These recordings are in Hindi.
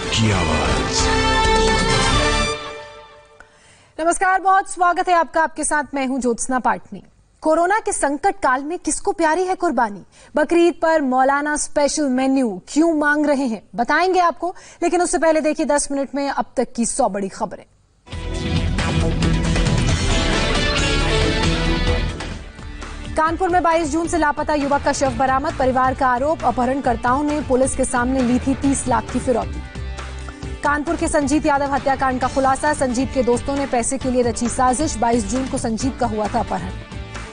की आवाज। नमस्कार, बहुत स्वागत है आपका। आपके साथ मैं हूं ज्योत्सना पाटनी। कोरोना के संकट काल में किसको प्यारी है कुर्बानी? बकरीद पर मौलाना स्पेशल मेन्यू क्यों मांग रहे हैं, बताएंगे आपको। लेकिन उससे पहले देखिए 10 मिनट में अब तक की 100 बड़ी खबरें। कानपुर में 22 जून से लापता युवक का शव बरामद। परिवार का आरोप, अपहरणकर्ताओं ने पुलिस के सामने ली थी 30 लाख की फिरौती। कानपुर के संजीत यादव हत्याकांड का खुलासा। संजीत के दोस्तों ने पैसे के लिए रची साजिश। 22 जून को संजीत का हुआ था अपहरण।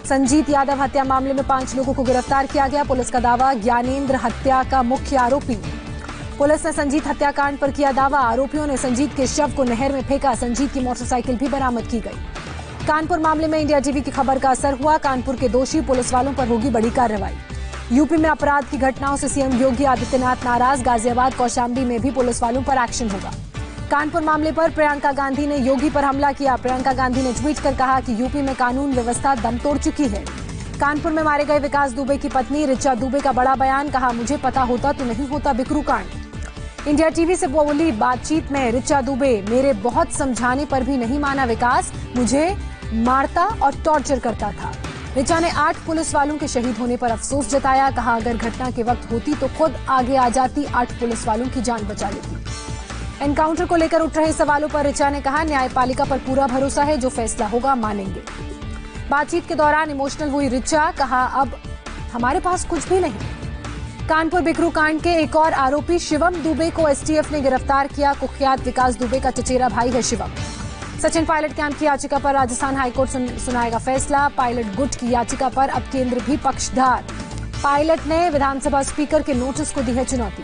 संजीत यादव हत्या मामले में 5 लोगों को गिरफ्तार किया गया। पुलिस का दावा, ज्ञानेंद्र हत्या का मुख्य आरोपी। पुलिस ने संजीत हत्याकांड पर किया दावा। आरोपियों ने संजीत के शव को नहर में फेंका। संजीत की मोटरसाइकिल भी बरामद की गई। कानपुर मामले में इंडिया टीवी की खबर का असर हुआ। कानपुर के दोषी पुलिस वालों पर होगी बड़ी कार्रवाई। यूपी में अपराध की घटनाओं से सीएम योगी आदित्यनाथ नाराज। गाजियाबाद, कौशाम्बी में भी पुलिस वालों पर एक्शन होगा। कानपुर मामले पर प्रियंका गांधी ने योगी पर हमला किया। प्रियंका गांधी ने ट्वीट कर कहा कि यूपी में कानून व्यवस्था दम तोड़ चुकी है। कानपुर में मारे गए विकास दुबे की पत्नी ऋचा दुबे का बड़ा बयान। कहा, मुझे पता होता तो नहीं होता बिकरू कांड। इंडिया टीवी से बोली बातचीत में ऋचा दुबे, मेरे बहुत समझाने पर भी नहीं माना विकास, मुझे मारता और टॉर्चर करता था। ऋचा ने 8 पुलिस वालों के शहीद होने पर अफसोस जताया। कहा, अगर घटना के वक्त होती तो खुद आगे आ जाती, 8 पुलिस वालों की जान बचा लेती। एनकाउंटर को लेकर उठ रहे सवालों पर ऋचा ने कहा, न्यायपालिका पर पूरा भरोसा है, जो फैसला होगा मानेंगे। बातचीत के दौरान इमोशनल हुई ऋचा। कहा, अब हमारे पास कुछ भी नहीं। कानपुर बिकरू कांड के एक और आरोपी शिवम दुबे को एसटीएफ ने गिरफ्तार किया। कुख्यात विकास दुबे का चचेरा भाई है शिवम। सचिन पायलट कैंप की याचिका पर राजस्थान हाईकोर्ट सुनाएगा फैसला। पायलट गुट की याचिका पर अब केंद्र भी पक्षधार। पायलट ने विधानसभा स्पीकर के नोटिस को दी है चुनौती।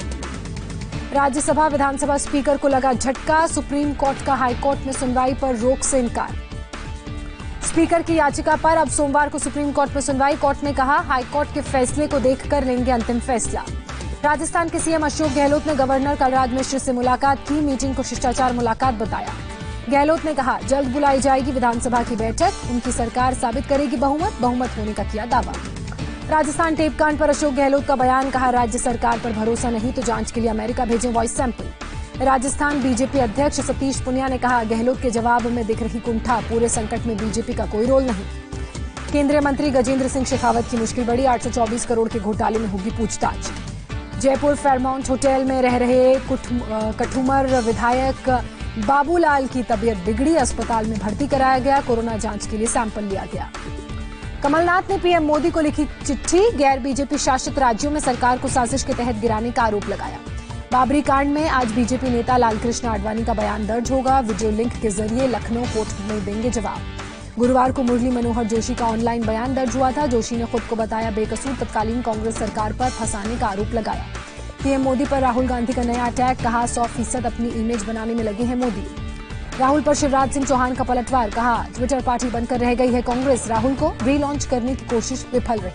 राज्यसभा विधानसभा स्पीकर को लगा झटका। सुप्रीम कोर्ट का हाईकोर्ट में सुनवाई पर रोक से इनकार। स्पीकर की याचिका पर अब सोमवार को सुप्रीम कोर्ट में सुनवाई। कोर्ट ने कहा, हाईकोर्ट के फैसले को देखकर लेंगे अंतिम फैसला। राजस्थान के सीएम अशोक गहलोत ने गवर्नर कलराज मिश्र से मुलाकात की। मीटिंग को शिष्टाचार मुलाकात बताया। गहलोत ने कहा, जल्द बुलाई जाएगी विधानसभा की बैठक। उनकी सरकार साबित करेगी बहुमत होने का किया दावा। राजस्थान टेप कांड पर अशोक गहलोत का बयान। कहा, राज्य सरकार पर भरोसा नहीं तो जांच के लिए अमेरिका भेजें वॉइस सैंपल। राजस्थान बीजेपी अध्यक्ष सतीश पुनिया ने कहा, गहलोत के जवाब में दिख रही कुंठा, पूरे संकट में बीजेपी का कोई रोल नहीं। केंद्रीय मंत्री गजेंद्र सिंह शेखावत की मुश्किल बढ़ी। 824 करोड़ के घोटाले में होगी पूछताछ। जयपुर फेयरमाउंट होटल में रह रहे कठुमर विधायक बाबूलाल की तबीयत बिगड़ी। अस्पताल में भर्ती कराया गया। कोरोना जांच के लिए सैंपल लिया गया। कमलनाथ ने पीएम मोदी को लिखी चिट्ठी। गैर बीजेपी शासित राज्यों में सरकार को साजिश के तहत गिराने का आरोप लगाया। बाबरी कांड में आज बीजेपी नेता लालकृष्ण आडवाणी का बयान दर्ज होगा। वीडियो लिंक के जरिए लखनऊ कोर्ट में देंगे जवाब। गुरुवार को मुरली मनोहर जोशी का ऑनलाइन बयान दर्ज हुआ था। जोशी ने खुद को बताया बेकसूर। तत्कालीन कांग्रेस सरकार पर फंसाने का आरोप लगाया। पीएम मोदी पर राहुल गांधी का नया अटैक। कहा, 100% अपनी इमेज बनाने में लगे हैं मोदी। राहुल पर शिवराज सिंह चौहान का पलटवार। कहा, ट्विटर पार्टी बनकर रह गई है कांग्रेस। राहुल को रीलॉन्च करने की कोशिश विफल रही।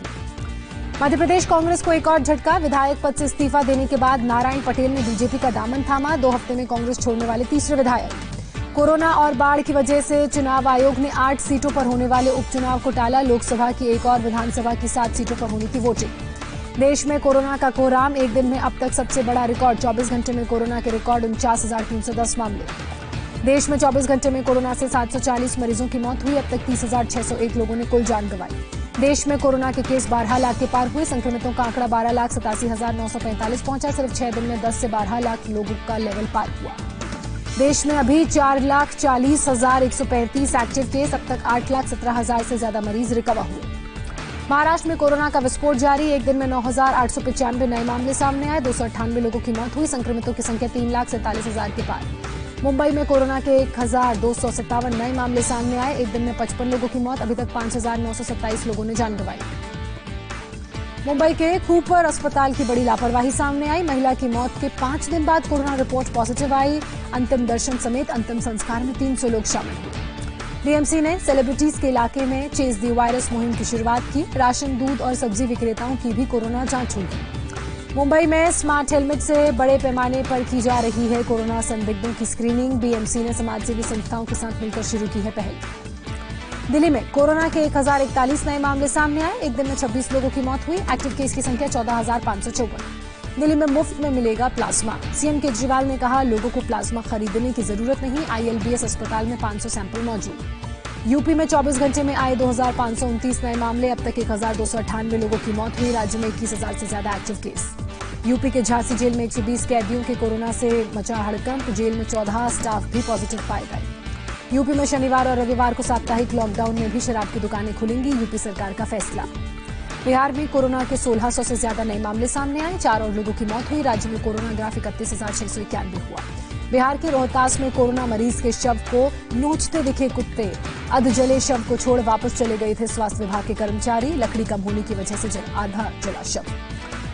मध्य प्रदेश कांग्रेस को एक और झटका। विधायक पद से इस्तीफा देने के बाद नारायण पटेल ने बीजेपी का दामन थामा। 2 हफ्ते में कांग्रेस छोड़ने वाले तीसरे विधायक। कोरोना और बाढ़ की वजह से चुनाव आयोग ने 8 सीटों पर होने वाले उपचुनाव को टाला। लोकसभा की एक और विधानसभा की 7 सीटों पर होनी थी वोटिंग। देश में कोरोना का कोहराम। एक दिन में अब तक सबसे बड़ा रिकॉर्ड। 24 घंटे में कोरोना के रिकॉर्ड 49,310 मामले। देश में 24 घंटे में कोरोना से 740 मरीजों की मौत हुई। अब तक 30,601 लोगों ने कुल जान गंवाई। देश में कोरोना के केस 12 लाख के पार हुए। संक्रमितों का आंकड़ा 12,87,945 पहुंचा। सिर्फ 6 दिन में 10 से 12 लाख लोगों का लेवल पार हुआ। देश में अभी 4,40,135 एक्टिव केस। अब तक 8,17,000 से ज्यादा मरीज रिकवर हुए। महाराष्ट्र में कोरोना का विस्फोट जारी। एक दिन में 9,895 नए मामले सामने आए। 298 लोगों की मौत हुई। संक्रमितों की संख्या 3,47,000 के पार। मुंबई में कोरोना के 1,257 नए मामले सामने आए। एक दिन में 55 लोगों की मौत। अभी तक 5,927 लोगों ने जान गंवाई। मुंबई के कूपर अस्पताल की बड़ी लापरवाही सामने आई। महिला की मौत के 5 दिन बाद कोरोना रिपोर्ट पॉजिटिव आई। अंतिम दर्शन समेत अंतिम संस्कार में 300 लोग शामिल हुए। बीएमसी ने सेलिब्रिटीज के इलाके में चेज दी वायरस मुहिम की शुरुआत की। राशन, दूध और सब्जी विक्रेताओं की भी कोरोना जांच होगी। मुंबई में स्मार्ट हेलमेट से बड़े पैमाने पर की जा रही है कोरोना संदिग्धों की स्क्रीनिंग। बीएमसी ने समाजसेवी संस्थाओं के साथ मिलकर शुरू की है पहल। दिल्ली में कोरोना के 1,041 नए मामले सामने आए। एक दिन में 26 लोगों की मौत हुई। एक्टिव केस की संख्या 14,554। दिल्ली में मुफ्त में मिलेगा प्लाज्मा। सीएम केजरीवाल ने कहा, लोगों को प्लाज्मा खरीदने की जरूरत नहीं। आईएलबीएस अस्पताल में 500 सैंपल मौजूद। यूपी में 24 घंटे में आए 2529 नए मामले। अब तक 1298 लोगों की मौत हुई। राज्य में 21,000 से ज्यादा एक्टिव केस। यूपी के झांसी जेल में 120 कैदियों के कोरोना से मचा हड़कंप। जेल में 14 स्टाफ भी पॉजिटिव पाए गए। यूपी में शनिवार और रविवार को साप्ताहिक लॉकडाउन में भी शराब की दुकानें खुलेंगी। यूपी सरकार का फैसला। बिहार में कोरोना के 1600 से ज्यादा नए मामले सामने आए। 4 और लोगों की मौत हुई। राज्य में कोरोना ग्राफ 31,691 हुआ। बिहार के रोहतास में कोरोना मरीज के शव को नोचते दिखे कुत्ते। अधजले शव को छोड़ वापस चले गए थे स्वास्थ्य विभाग के कर्मचारी। लकड़ी कम होने की वजह से आधा जला शव।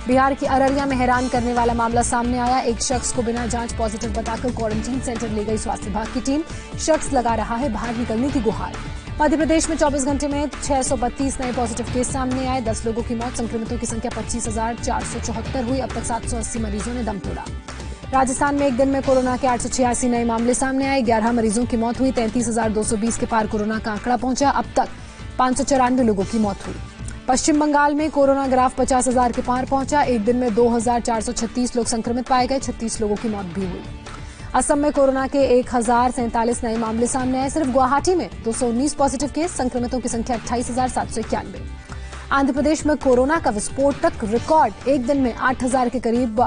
बिहार के अररिया में हैरान करने वाला मामला सामने आया। एक शख्स को बिना जांच पॉजिटिव बताकर क्वारंटीन सेंटर ले गई स्वास्थ्य विभाग की टीम। शख्स लगा रहा है बाहर निकलने की गुहार। मध्य प्रदेश में 24 घंटे में 632 नए पॉजिटिव केस सामने आए। 10 लोगों की मौत। संक्रमितों की संख्या 25,474 हुई। अब तक 780 मरीजों ने दम तोड़ा। राजस्थान में एक दिन में कोरोना के 886 नए मामले सामने आए। 11 मरीजों की मौत हुई। 33,220 के पार कोरोना का आंकड़ा पहुंचा। अब तक 594 लोगों की मौत हुई। पश्चिम बंगाल में कोरोना ग्राफ 50,000 के पार पहुंचा। एक दिन में 2,436 लोग संक्रमित पाए गए। 36 लोगों की मौत भी हुई। असम में कोरोना के 1,047 नए मामले सामने आए। सिर्फ गुवाहाटी में 219 पॉजिटिव केस। संक्रमितों की संख्या 28,791। आंध्र प्रदेश में कोरोना का विस्फोटक रिकॉर्ड। एक दिन में 8,000 के करीब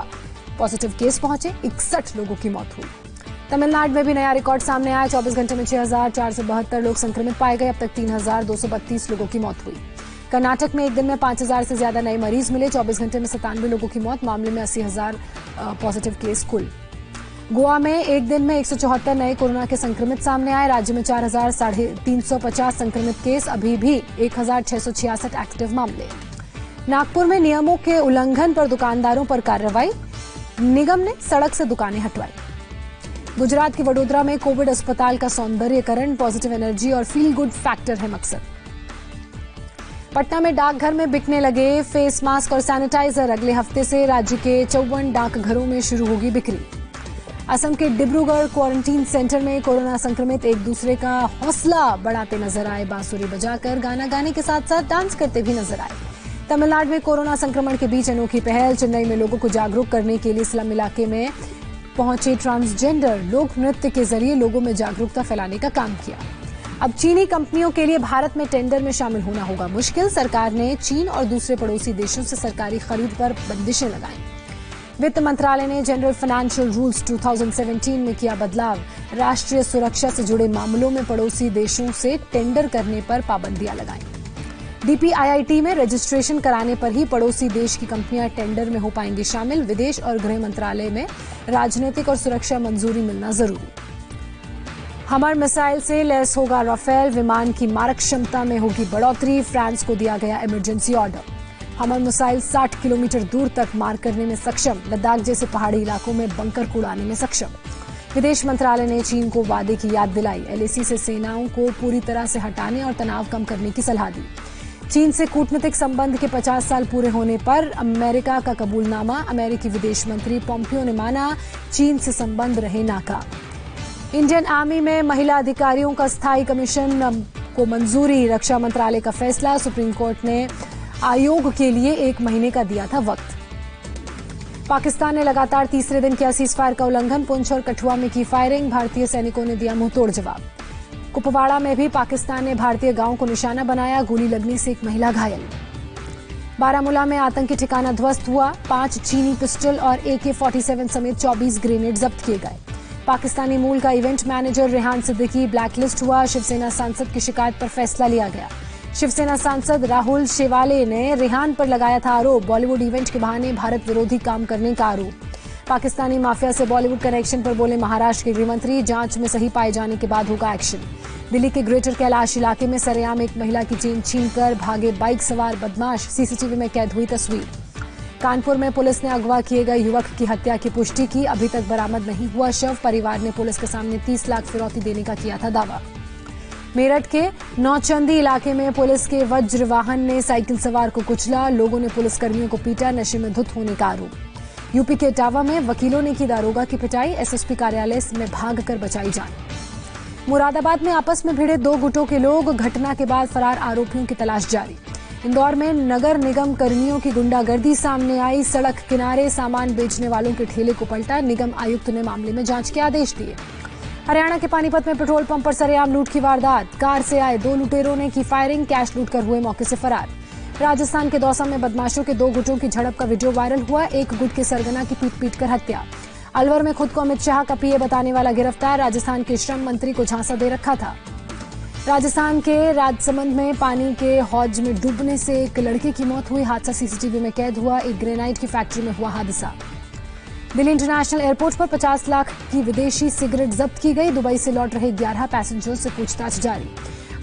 पॉजिटिव केस पहुंचे। 61 लोगों की मौत हुई। तमिलनाडु में भी नया रिकॉर्ड सामने आया। 24 घंटे में 6,472 लोग संक्रमित पाए गए। अब तक 3,232 लोगों की मौत हुई। कर्नाटक में एक दिन में 5,000 से ज्यादा नए मरीज मिले। 24 घंटे में 97 लोगों की मौत। मामले में 80,000 पॉजिटिव केस कुल। गोवा में एक दिन में 174 नए कोरोना के संक्रमित सामने आए। राज्य में 4,350 संक्रमित केस। अभी भी 1,666 एक्टिव मामले। नागपुर में नियमों के उल्लंघन पर दुकानदारों पर कार्रवाई। निगम ने सड़क से दुकानें हटवाई। गुजरात के वडोदरा में कोविड अस्पताल का सौंदर्यीकरण। पॉजिटिव एनर्जी और फील गुड फैक्टर है मकसद। पटना में डाकघर में बिकने लगे फेस मास्क और सैनिटाइजर। अगले हफ्ते से राज्य के 54 डाकघरों में शुरू होगी बिक्री। असम के डिब्रूगढ़ क्वारंटीन सेंटर में कोरोना संक्रमित एक दूसरे का हौसला बढ़ाते नजर आए। बांसुरी बजाकर गाना गाने के साथ साथ डांस करते भी नजर आए। तमिलनाडु में कोरोना संक्रमण के बीच अनोखी पहल। चेन्नई में लोगों को जागरूक करने के लिए स्लम इलाके में पहुंचे ट्रांसजेंडर लोक नृत्य के जरिए लोगों में जागरूकता फैलाने का काम किया। अब चीनी कंपनियों के लिए भारत में टेंडर में शामिल होना होगा मुश्किल। सरकार ने चीन और दूसरे पड़ोसी देशों से सरकारी खरीद पर बंदिशें लगाई। वित्त मंत्रालय ने जनरल फाइनेंशियल रूल्स 2017 में किया बदलाव। राष्ट्रीय सुरक्षा से जुड़े मामलों में पड़ोसी देशों से टेंडर करने पर पाबंदियां लगाई। डीपीआईआईटी में रजिस्ट्रेशन कराने पर ही पड़ोसी देश की कंपनियां टेंडर में हो पाएंगी शामिल। विदेश और गृह मंत्रालय में राजनीतिक और सुरक्षा मंजूरी मिलना जरूरी। हमर मिसाइल से लैस होगा राफेल। विमान की मारक क्षमता में होगी बढ़ोतरी। फ्रांस को दिया गया इमरजेंसी ऑर्डर। हमर मिसाइल 60 किलोमीटर दूर तक मार करने में सक्षम। लद्दाख जैसे पहाड़ी इलाकों में बंकर को उड़ाने में सक्षम। विदेश मंत्रालय ने चीन को वादे की याद दिलाई। एलएसी से सेनाओं को पूरी तरह से हटाने और तनाव कम करने की सलाह दी। चीन से कूटनीतिक संबंध के 50 साल पूरे होने पर अमेरिका का कबूलनामा। अमेरिकी विदेश मंत्री पोम्पियो ने माना, चीन से संबंध रहे नाकाम। इंडियन आर्मी में महिला अधिकारियों का स्थायी कमीशन को मंजूरी। रक्षा मंत्रालय का फैसला। सुप्रीम कोर्ट ने आयोग के लिए 1 महीने का दिया था वक्त। पाकिस्तान ने लगातार तीसरे दिन किया सीजफायर का उल्लंघन। पुंछ और कठुआ में की फायरिंग। भारतीय सैनिकों ने दिया मुंहतोड़ जवाब। कुपवाड़ा में भी पाकिस्तान ने भारतीय गांव को निशाना बनाया। गोली लगने से एक महिला घायल। बारामूला में आतंकी ठिकाना ध्वस्त हुआ। 5 चीनी पिस्टल और AK-47 समेत 24 ग्रेनेड जब्त किए गए। पाकिस्तानी मूल का event manager Rehan Siddiqui blacklist हुआ। शिवसेना सांसद की शिकायत पर फैसला लिया गया। शिवसेना सांसद राहुल शेवाले ने रेहान पर लगाया था आरोप। बॉलीवुड इवेंट के बहाने भारत विरोधी काम करने का आरोप। पाकिस्तानी माफिया से बॉलीवुड कनेक्शन पर बोले महाराष्ट्र के गृहमंत्री। जांच में सही पाए जाने के बाद होगा एक्शन। दिल्ली के ग्रेटर कैलाश इलाके में सरेआम एक महिला की चेन छीनकर भागे बाइक सवार बदमाश। सीसीटीवी में कैद हुई तस्वीर। कानपुर में पुलिस ने अगवा किए गए युवक की हत्या की पुष्टि की। अभी तक बरामद नहीं हुआ शव। परिवार ने पुलिस के सामने 30 लाख फिरौती देने का किया था दावा। मेरठ के नौचंदी इलाके में पुलिस के वज्र वाहन ने साइकिल सवार को कुचला। लोगों ने पुलिसकर्मियों को पीटा। नशे में धुत होने का आरोप। यूपी के इटावा में वकीलों ने की दारोगा की पिटाई। एसएसपी कार्यालय में भागकर बचाई जान। मुरादाबाद में आपस में भिड़े 2 गुटों के लोग। घटना के बाद फरार आरोपियों की तलाश जारी। इंदौर में नगर निगम कर्मियों की गुंडागर्दी सामने आई। सड़क किनारे सामान बेचने वालों के ठेले को पलटा। निगम आयुक्त ने मामले में जांच के आदेश दिए। हरियाणा के पानीपत में पेट्रोल पंप पर सरेआम लूट की वारदात। कार से आए 2 लुटेरों ने की फायरिंग, कैश लूट कर हुए मौके से फरार। राजस्थान के दौसा में बदमाशों के 2 गुटों की झड़प का वीडियो वायरल हुआ। एक गुट के सरगना की पीट कर हत्या। अलवर में खुद को अमित शाह का पीए बताने वाला गिरफ्तार। राजस्थान के श्रम मंत्री को झांसा दे रखा था। राजस्थान के राजसमंद में पानी के हौज में डूबने से एक लड़के की मौत हुई। हादसा सीसीटीवी में कैद हुआ। एक ग्रेनाइट की फैक्ट्री में हुआ हादसा। दिल्ली इंटरनेशनल एयरपोर्ट पर 50 लाख की विदेशी सिगरेट जब्त की गई। दुबई से लौट रहे 11 पैसेंजर्स से पूछताछ जारी।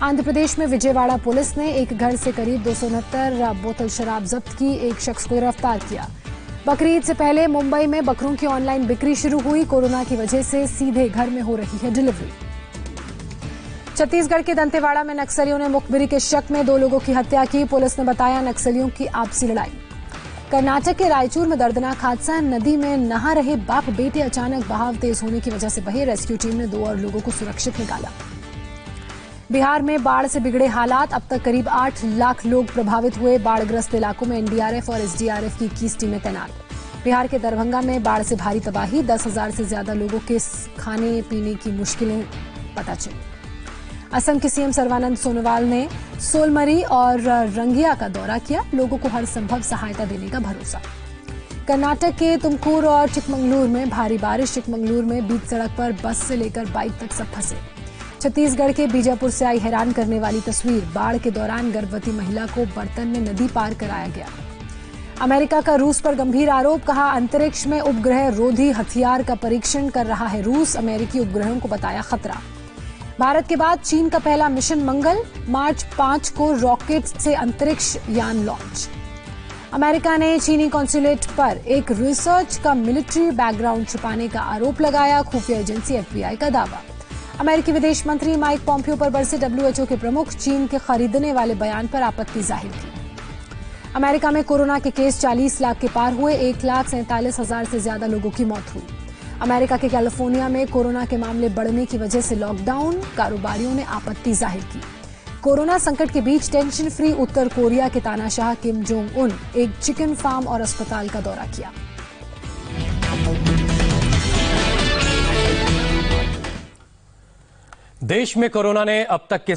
आंध्र प्रदेश में विजयवाड़ा पुलिस ने एक घर से करीब 269 बोतल शराब जब्त की। एक शख्स को गिरफ्तार किया। बकरीद से पहले मुंबई में बकरों की ऑनलाइन बिक्री शुरू हुई। कोरोना की वजह से सीधे घर में हो रही है डिलीवरी। छत्तीसगढ़ के दंतेवाड़ा में नक्सलियों ने मुखबिरी के शक में 2 लोगों की हत्या की। पुलिस ने बताया नक्सलियों की आपसी लड़ाई। कर्नाटक के रायचूर में दर्दनाक हादसा। नदी में नहा रहे बाप बेटे अचानक बहाव तेज होने की वजह से बहे। रेस्क्यू टीम ने 2 और लोगों को सुरक्षित निकाला। बिहार में बाढ़ से बिगड़े हालात। अब तक करीब 8 लाख लोग प्रभावित हुए। बाढ़ग्रस्त इलाकों में एनडीआरएफ और एसडीआरएफ की 21 टीमें तैनात। बिहार के दरभंगा में बाढ़ से भारी तबाही। 10,000 से ज्यादा लोगों के खाने पीने की मुश्किलें पता चली। असम के सीएम सर्बानंद सोनोवाल ने सोलमरी और रंगिया का दौरा किया। लोगों को हर संभव सहायता देने का भरोसा। कर्नाटक के तुमकुर और चिकमंगलुर में भारी बारिश। चिकमंगलुर में बीच सड़क पर बस से लेकर बाइक तक सब फंसे। छत्तीसगढ़ के बीजापुर से आई हैरान करने वाली तस्वीर। बाढ़ के दौरान गर्भवती महिला को बर्तन में नदी पार कराया गया। अमेरिका का रूस पर गंभीर आरोप। कहा अंतरिक्ष में उपग्रह रोधी हथियार का परीक्षण कर रहा है रूस। अमेरिकी उपग्रहों को बताया खतरा। भारत के बाद चीन का पहला मिशन मंगल। मार्च 5 को रॉकेट से अंतरिक्ष यान लॉन्च। अमेरिका ने चीनी कॉन्सुलेट पर एक रिसर्च का मिलिट्री बैकग्राउंड छुपाने का आरोप लगाया। खुफिया एजेंसी एफबीआई का दावा। अमेरिकी विदेश मंत्री माइक पॉम्पियो पर बरसे डब्ल्यूएचओ के प्रमुख। चीन के खरीदने वाले बयान पर आपत्ति जाहिर की। अमेरिका में कोरोना के केस 40 लाख के पार हुए। 1,47,000 से ज्यादा लोगों की मौत हुई। अमेरिका के कैलिफोर्निया में कोरोना के मामले बढ़ने की वजह से लॉकडाउन। कारोबारियों ने आपत्ति जाहिर की। कोरोना संकट के बीच टेंशन फ्री उत्तर कोरिया के तानाशाह किम जोंग उन एक चिकन फार्म और अस्पताल का दौरा किया। देश में कोरोना ने अब तक के